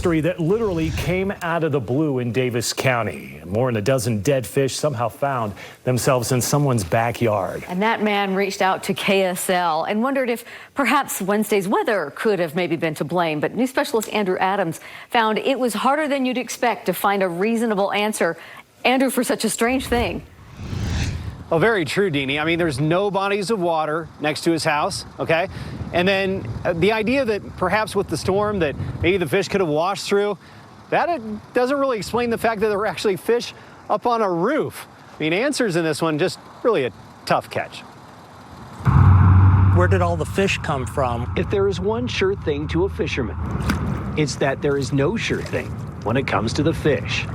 mystery that literally came out of the blue in Davis County. More than a dozen dead fish somehow found themselves in someone's backyard. And that man reached out to KSL and wondered if perhaps Wednesday's weather could have maybe been to blame. But news specialist Andrew Adams found it was harder than you'd expect to find a reasonable answer. Andrew, for such a strange thing. Oh, very true, Deanie. I mean, there's no bodies of water next to his house, okay? And then the idea that perhaps with the storm that maybe the fish could have washed through, that doesn't really explain the fact that there were actually fish up on a roof. I mean, answers in this one, just really a tough catch. Where did all the fish come from? If there is one sure thing to a fisherman, it's that there is no sure thing when it comes to the fish.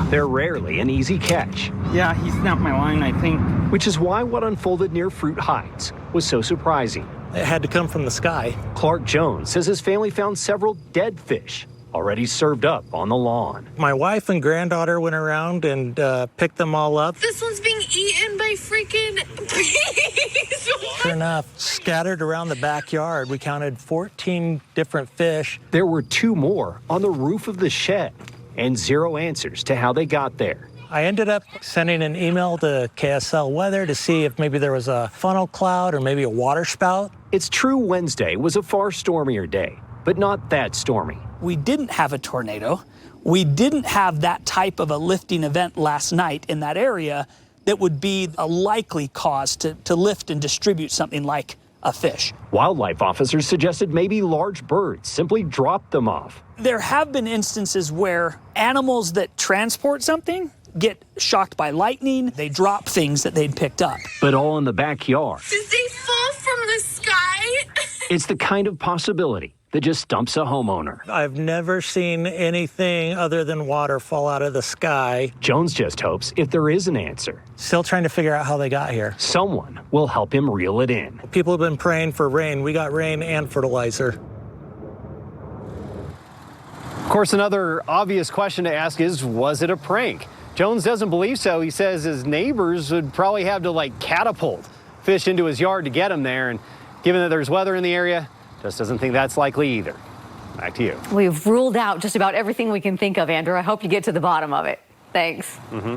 They're rarely an easy catch. Yeah, he snapped my line, I think. Which is why what unfolded near Fruit Heights was so surprising. It had to come from the sky. Clark Jones says his family found several dead fish already served up on the lawn. My wife and granddaughter went around and picked them all up. This one's being eaten by freaking bees. Sure enough, scattered around the backyard, we counted 14 different fish. There were 2 more on the roof of the shed and 0 answers to how they got there. I ended up sending an email to KSL Weather to see if maybe there was a funnel cloud or maybe a water spout. It's true Wednesday was a far stormier day, but not that stormy. We didn't have a tornado. We didn't have that type of a lifting event last night in that area that would be a likely cause to lift and distribute something like a fish. Wildlife officers suggested maybe large birds simply dropped them off. There have been instances where animals that transport something get shocked by lightning. They drop things that they'd picked up. But all in the backyard. Did they fall from the sky? It's the kind of possibility that just stumps a homeowner. I've never seen anything other than water fall out of the sky. Jones just hopes if there is an answer, Still trying to figure out how they got here. someone will help him reel it in. People have been praying for rain. We got rain and fertilizer. Of course, another obvious question to ask is, was it a prank? Jones doesn't believe so. He says his neighbors would probably have to catapult fish into his yard to get him there. And given that there's weather in the area, just doesn't think that's likely either. Back to you. We've ruled out just about everything we can think of, Andrew. I hope you get to the bottom of it. Thanks.